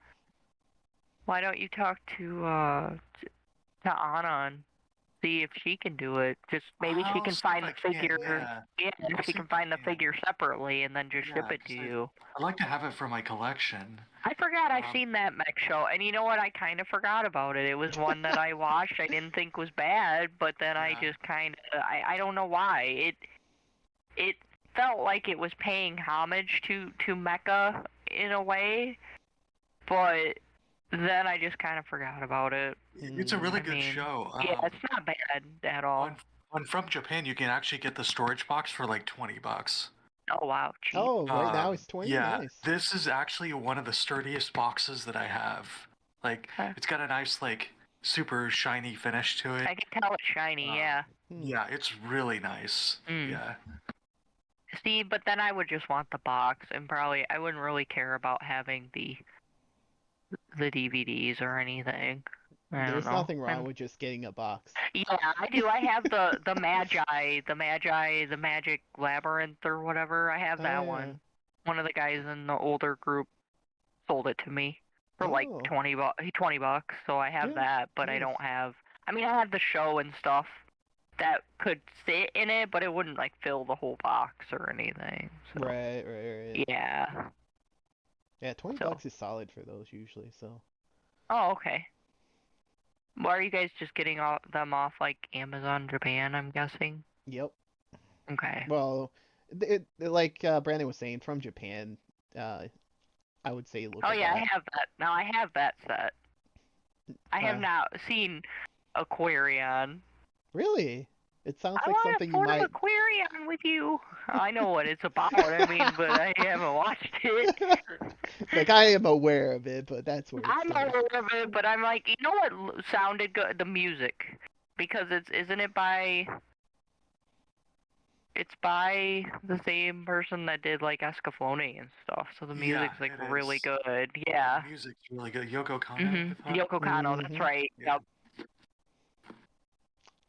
Why don't you talk to Anna and see if she can do it? Just maybe she I'll can see if find I the can. figure. Yeah, Yeah, I'll she see can if I find the can. figure separately and then just ship Yeah, it to 'cause you. I'd like to have it for my collection. I forgot I've Um, seen that mech show, and you know what? I kind of forgot about it. It was one that I watched. I didn't think was bad, but then I Yeah. just kind of I don't know why it felt like it was paying homage to Mecha in a way, but then I just kind of forgot about it. It's a really I good mean, show. yeah, it's not bad at all. On from Japan, you can actually get the storage box for like $20. Oh wow, cheap. Oh, right now it's 20? Yeah, Nice. this is actually one of the sturdiest boxes that I have. Like, Okay. it's got a nice, like, super shiny finish to it. I can tell it's shiny. Yeah. Yeah, it's really nice. Mm. Yeah. See, but then I would just want the box, and probably I wouldn't really care about having the DVDs or anything. I don't There's know. nothing wrong with just getting a box. Yeah, I do. I have the Magic Labyrinth or whatever. I have Oh, that yeah. one. One of the guys in the older group sold it to me for like Oh. 20 bucks. So I have Yeah, that, but I nice. don't have. I mean, I have the show and stuff that could fit in it, but it wouldn't like fill the whole box or anything. So Right. yeah. Yeah, 20 So. bucks is solid for those usually, so. Oh, okay. Well, are you guys just getting them off like Amazon Japan, I'm guessing? Yep. Okay. Well, like Brandon was saying, from Japan, I would say look Oh at yeah, that. I have that. Now I have that set. I have not seen Aquarion. Really? It sounds I like want something to you port might. of Aquarion with you. I know what it's about, I mean, but I haven't watched it. Like, I am aware of it, but that's where it I'm starts. aware of it, but I'm like, you know what sounded good? The music. Because isn't it by... It's by the same person that did like Escaflowne and stuff, so the music's Yeah, like it really is. good. Yeah. The music's really good. Yoko Kanno, I thought. Yoko Kanno, that's Mhm. right. Yeah. Yep.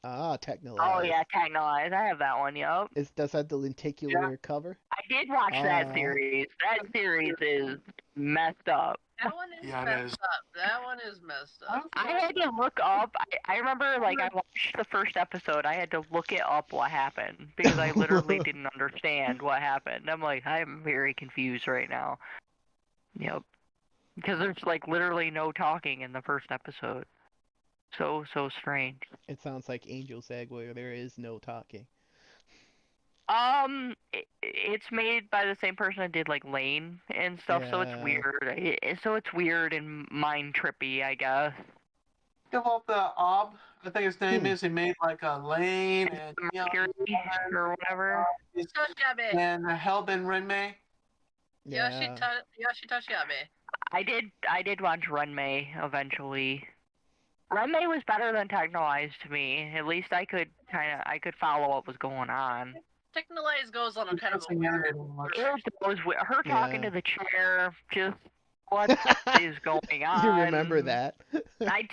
Ah, Technolize. Oh yeah, Technolize. I have that one. Yep. Does that have the lenticular cover? I did watch that series. That series is messed up. That one is Yeah, it messed is. up. That one is messed up. I had to look up. I remember, like, I watched the first episode. I had to look it up what happened because I literally didn't understand what happened. I'm like, I'm very confused right now. Yep. Because there's like literally no talking in the first episode. So strange. It sounds like Angel's Egg where there is no talking. It's made by the same person that did like Lane and stuff, so it's Yeah. weird. So it's weird and mind trippy, I guess. Developed the Ob, I think his name is. He made like a lane and Mercury or whatever. Toshiabe. and Hellbent Renmei. Yeah. Yoshi Toshiabe. I did watch Renmei eventually. Renmei was better than Technolize to me. At least I could follow what was going on. Technolize goes on a kind of a weird. Her talking to the chair, just what is going on? You remember that? I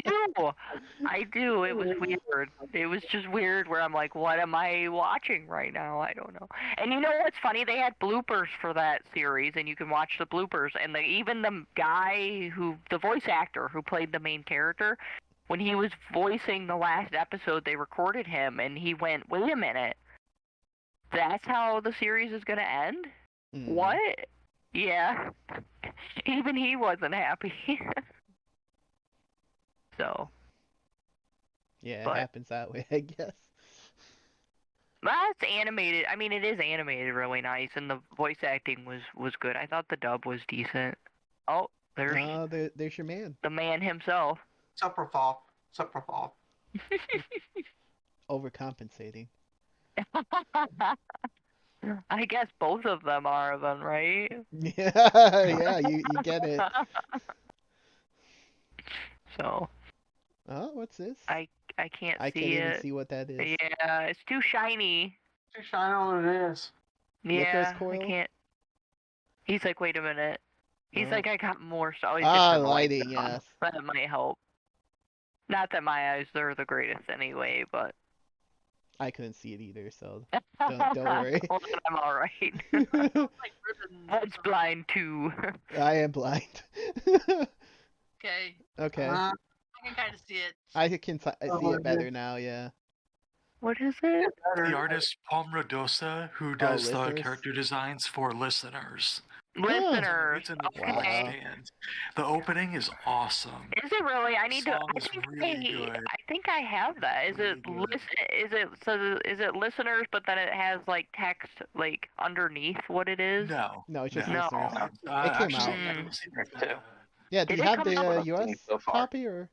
do. It was weird. It was just weird where I'm like, what am I watching right now? I don't know. And you know what's funny? They had bloopers for that series, and you can watch the bloopers. And even the guy the voice actor who played the main character, when he was voicing the last episode, they recorded him, and he went, wait a minute. That's how the series is going to end? What? Yeah. Even he wasn't happy. So. Yeah, it happens that way, I guess. That's animated. I mean, it is animated really nice, and the voice acting was good. I thought the dub was decent. Oh, there's your man. The man himself. Suprafall. Overcompensating. I guess both of them are then, right? Yeah, you get it. So. Oh, what's this? I I can't I can't see even it. see what that is. Yeah, it's too shiny. Too shiny on what it is. Licorice Yeah, I coil? can't. He's like, wait a minute. He's No. like, I got more stuff. Oh, he's just Ah, turned the lights lighting, on. yes. That might help. Not that my eyes are the greatest anyway, but. I couldn't see it either, so don't worry. Well, then I'm alright. Like ribbons. or Ed's something. blind too. I am blind. Okay, Okay. Uh, I can kind of see it. I can see it better now, yeah. What is it? The artist Palm Rodosa, who does the listeners? character designs for listeners. Listeners. It's an Okay. Eclipse band. The opening is awesome. Is it really? I need to. Song I is think really good. I think I have that. Is Really it good. Is it listeners? But then it has like text like underneath what it is. No. No, it's just No. listeners. It It came actually, out. I don't see that. Too. Yeah, do Did you it have come the out? US So far. copy or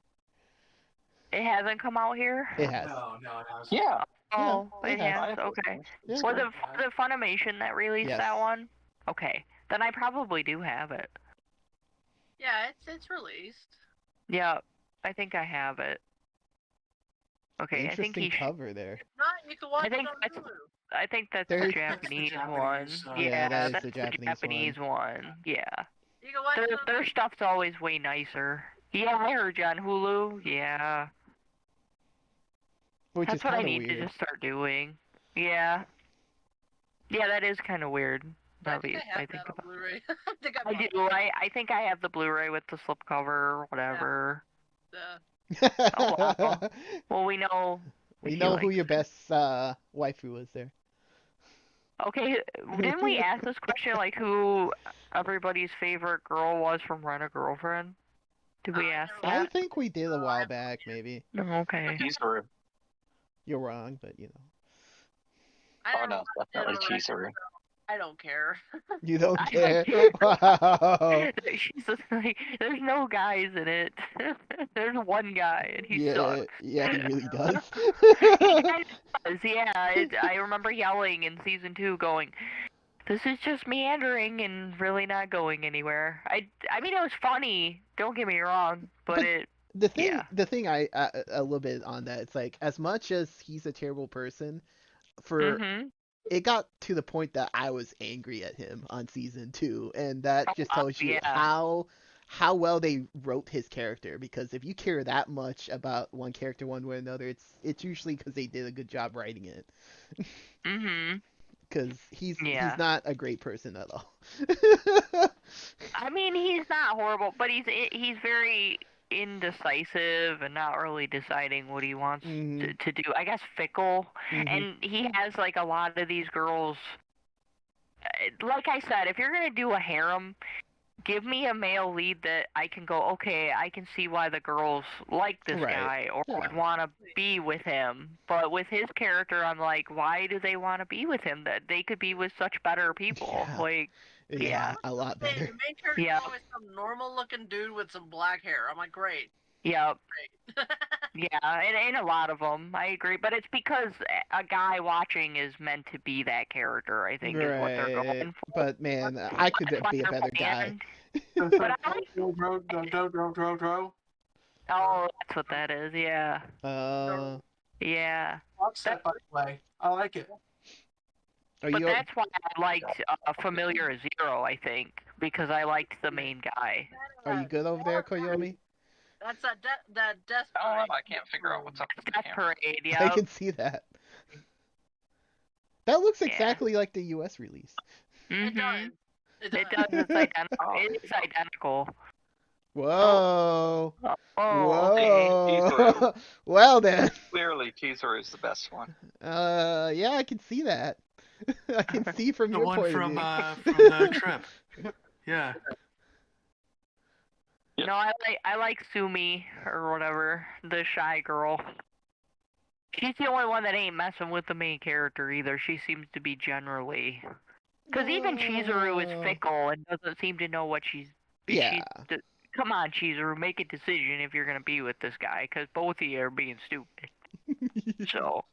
It hasn't come out here. it has? No, it hasn't. Yeah. Oh, Yeah, it it has. has. Okay. Yeah. Was it Funimation that released Yes. that one? Okay, then I probably do have it. Yeah, it's released. Yeah, I think I have it. Okay, I think Interesting he. cover there. If not, you can watch I think it on that's- Hulu. I think that's There- the Japanese one. Japanese, Yeah, that is that's the Japanese one. Yeah. You can watch it on Their stuff's always way nicer. Yeah, I heard you on Hulu. Yeah. Which That's is what I kind of need to weird. just start doing. Yeah. Yeah, that is kind of weird. I Now think that I I have think that on about Blu-ray. I think I I bought do. I think I have the Blu-ray with the slipcover or whatever. it. Oh, wow. Well, we know. We if know you who like- your best waifu is there. Okay, didn't we ask this question like who everybody's favorite girl was from Rent a Girlfriend? Did we ask I that? think we did a while back, maybe. No, okay. Chizuru. You're wrong, but you know. I Oh don't no, know. definitely Chizuru. I don't care. You don't I care. don't Wow. She's just like, there's no guys in it. There's one guy, and he Yeah, sucks. yeah, he really does. Yeah, I remember yelling in season 2, going, "This is just meandering and really not going anywhere." I mean, it was funny. Don't get me wrong, but But it. the Yeah. thing I a little bit on that, it's like as much as he's a terrible person, for Mhm. it got to the point that I was angry at him on season 2, and that just tells you Yeah. how well they wrote his character. Because if you care that much about one character one way or another, it's usually because they did a good job writing it. Mhm. Because he's Yeah. not a great person at all. I mean, he's not horrible, but he's very indecisive and not really deciding what he wants Mhm. to do. I guess fickle, Mhm. and he has like a lot of these girls. Like I said, if you're gonna do a harem, give me a male lead that I can go, okay, I can see why the girls like this Right. guy or Yeah. would want to be with him. But with his character, I'm like, why do they want to be with him? That they could be with such better people. Yeah. Like, Yeah, a lot The better. main character Yeah. is always some normal-looking dude with some black hair. I'm like, great. yep. Great. Yeah, and a lot of them, I agree. But it's because a guy watching is meant to be that character, I think, is what they're going Right. for. But man, I could That's why be a they're better guy. banned. But I like. Dro. Oh, that's what that is, yeah. Yeah. Watch that, by the way. I like it. Are But you that's why I liked Familiar Zero, I think, because I liked the main guy. are you good over there, Koyomi? That's that death I don't know. parade. I can't figure out what's up with the Death camera. Parade, I yeah. can see that. That looks Yeah. exactly like the US release. It does. Mhm. It does. It does. It's identical. Oh, It's identical. Whoa. Oh, okay. Whoa. Well then. Clearly, Chizuru is the best one. Yeah, I can see that. I can see from The your one point from of from view. the trip. Yeah. Yep. No, I like Sumi or whatever, the shy girl. She's the only one that ain't messing with the main character either. She seems to be generally, because even Chizuru is No. fickle and doesn't seem to know what she's. Yeah. Come on, Chizuru, make a decision if you're gonna be with this guy, because both of you are being stupid. So,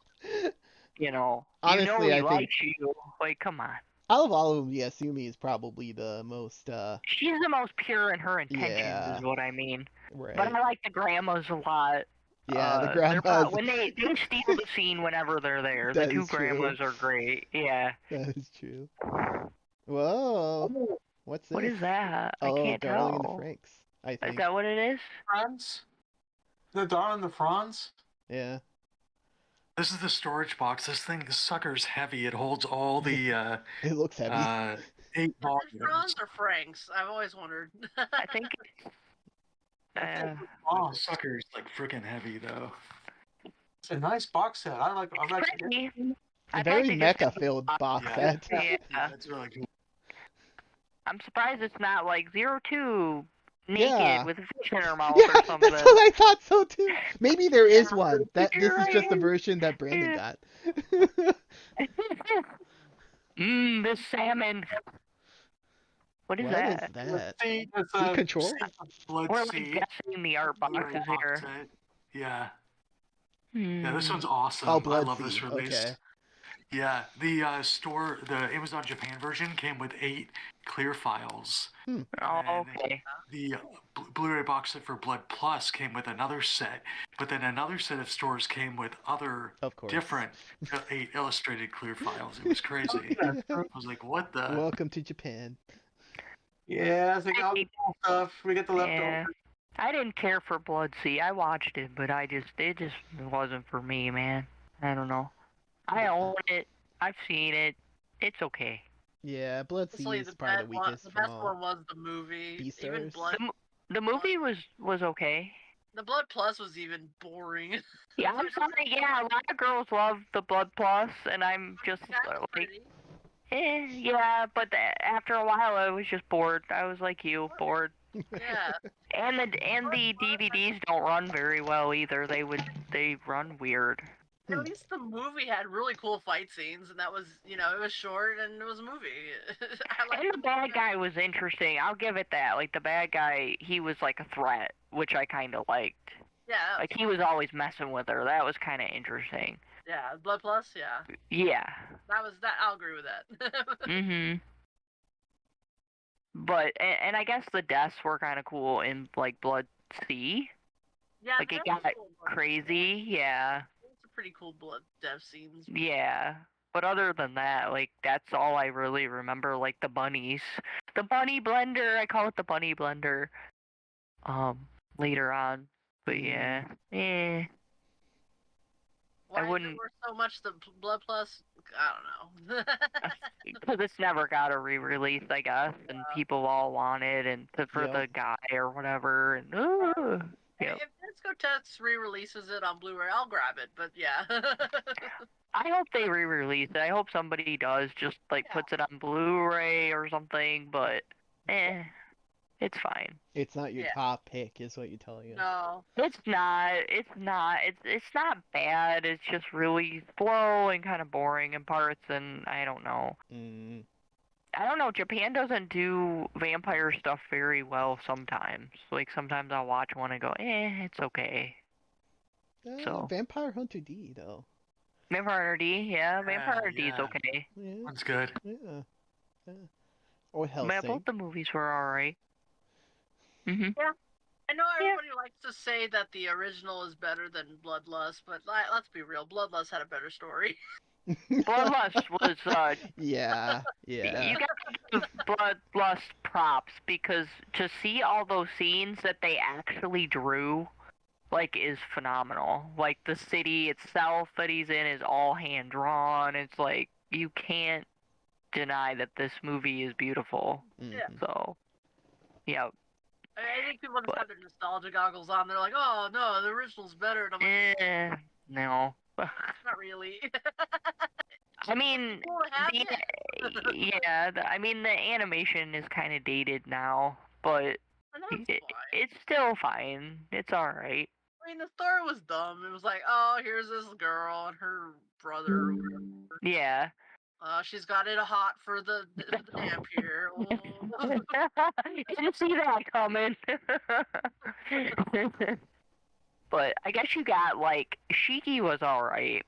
you know Honestly, he I think likes you. Like, come on. out of all of them, Yasumi is probably the most She's the most pure in her intentions, Yeah. is what I mean. right. But I like the grandmas a lot. Yeah, the They're grandmas. when they steal the scene whenever they're there. The That two is true. grandmas are great. Yeah. That is true. Whoa. What's What this? is that? I Oh, can't Darling in the tell. Franks, I Is think. that what it is? Franz? The Darling the Franz? Yeah. This is the storage box. This sucker's heavy. It holds all the It looks heavy. 8 Is it volumes. Franz or Franks? I've always wondered. I think it's. Oh, The sucker's like freaking heavy though. it's a nice box set. I like it. Pretty. A I'd very like to just have mecha-filled box Yeah. set. Yeah. It's really cool. I'm surprised it's not like 02 naked Yeah. with a fish in her mouth Yeah, or something. that's what I thought so too. Maybe there is one. That You're this is just the right. version that Brandon Yeah. got. This salmon. What is What is that? that? See, it's Sea a control? Blood We're like Sea. guessing the art Blu-ray boxes box here. set. Yeah. Hmm. Yeah, this one's awesome. Oh, I Blood love Sea. this release. Okay. Yeah, the Amazon Japan version came with 8 clear files. Oh, And okay. the Blu-ray box set for Blood Plus came with another set, but then another set of stores came with other Of course. different 8 illustrated clear files. It was crazy. I was like, what the? Welcome to Japan. yeah, it's like all the cool stuff. We get the leftovers. Yeah. I didn't care for Blood Sea. I watched it, but it just wasn't for me, man. I don't know. I own it. I've seen it. It's okay. Yeah, Blood Sea Honestly, is probably the weakest the from best all. one was the movie. Even B-stars. Blood, The movie was okay. the Blood Plus was even boring. Yeah, I'm sorry. Yeah, a lot of girls love the Blood Plus, and I'm just That's like, pretty. yeah. But after a while, I was just bored. I was like you, bored. Yeah. And the DVDs don't run very well either. They run weird. At least the movie had really cool fight scenes, and that was, it was short and it was a movie. And the bad guy was interesting. I'll give it that. Like the bad guy, he was like a threat, which I kind of liked. Yeah. Like he was always messing with her. That was kind of interesting. Yeah. Blood Plus. Yeah. Yeah. That was that. I'll agree with that. Mhm. But and I guess the deaths were kind of cool in like Blood Sea. Yeah. Like it that's got cool. crazy. Yeah. It's a pretty cool blood death scenes. Yeah. But other than that, like that's all I really remember. Like the bunnies, the bunny blender. I call it the bunny blender. Later on, but yeah, Why wouldn't- there were so much the Blood Plus? I don't know. because it's never got a re-release, I guess, and people all want it, and for Yep. the guy or whatever, and yep. If Discotex re-releases it on Blu-ray, I'll grab it. But yeah. I hope they re-release it. I hope somebody does, just like Yeah. puts it on Blu-ray or something. But it's fine. It's not your Yeah. top pick, is what you're telling us. No. It's not. It's not. It's not bad. It's just really slow and kind of boring in parts, and I don't know. Mm. I don't know. Japan doesn't do vampire stuff very well sometimes. Like sometimes I'll watch one and go, it's okay. So- Vampire Hunter D, though. Vampire D, yeah, Vampire D's yeah. okay. Yeah. One's good. Yeah. Or Man, Hellsing. both the movies were alright. Mhm. I know everybody likes to say that the original is better than Bloodlust, but let's be real. Bloodlust had a better story. Bloodlust was Yeah. Yeah. you gotta give Bloodlust props because to see all those scenes that they actually drew, like, is phenomenal. Like the city itself that he's in is all hand drawn. It's like you can't deny that this movie is beautiful. Mhm. So, yeah. I think people just But- have their nostalgia goggles on. They're like, "Oh no, the original's better," and I'm like, No. "Not really." I mean, Cool to have it. yeah, I mean, the animation is kind of dated now, but And that's fine. it's still fine. It's alright. I mean, the story was dumb. It was like, oh, here's this girl and her brother. Or whatever. Yeah. She's got it hot for the damp here. Didn't see that coming. But I guess you got, like, Shiki was alright.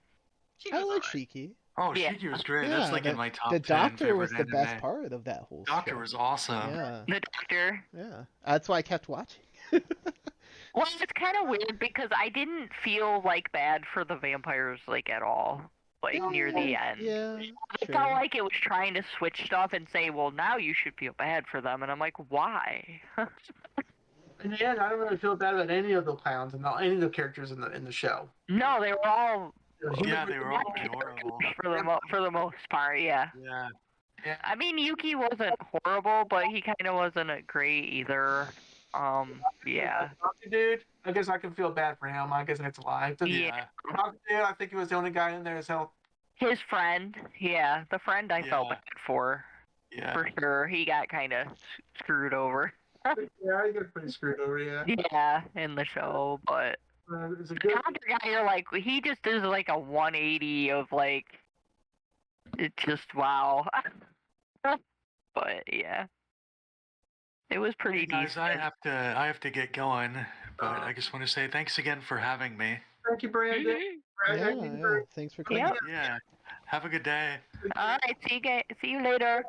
She I was like alright. Shiki. Oh, Yeah. Shiki was great. Yeah, That's like in my top The 10 Doctor favorite was the anime. best part of that whole Doctor show. was awesome. Yeah. The Doctor. Yeah. That's why I kept watching. Well, it's kind of weird because I didn't feel like bad for the vampires like at all. Like near the end, Yeah, I sure. felt like it was trying to switch stuff and say, "Well, now you should feel bad for them," and I'm like, "Why?" In the end, I don't really feel bad about any of the clowns and any of the characters in the show. No, they were all Yeah, they were all adorable. for the most part. Yeah. Yeah. Yeah. I mean, Yuki wasn't horrible, but he kind of wasn't great either. Yeah. Rocky dude, I guess I can feel bad for him. I guess that's a lie. Yeah. Rocky dude, I think he was the only guy in there as hell. His friend, yeah, the friend I felt Yeah. bad for Yeah. sure. He got kind of screwed over. Yeah, he got pretty screwed over. Yeah. Yeah, in the show, but It's a the good. counter guy, you're like, he just does like a 180 of like, it just wow. But yeah, it was pretty Hey guys, decent. I have to get going, but I just want to say thanks again for having me. Thank you, Brandon. Yeah, yeah. Thanks for coming. Yep. Yeah. Have a good day. All right, see you later.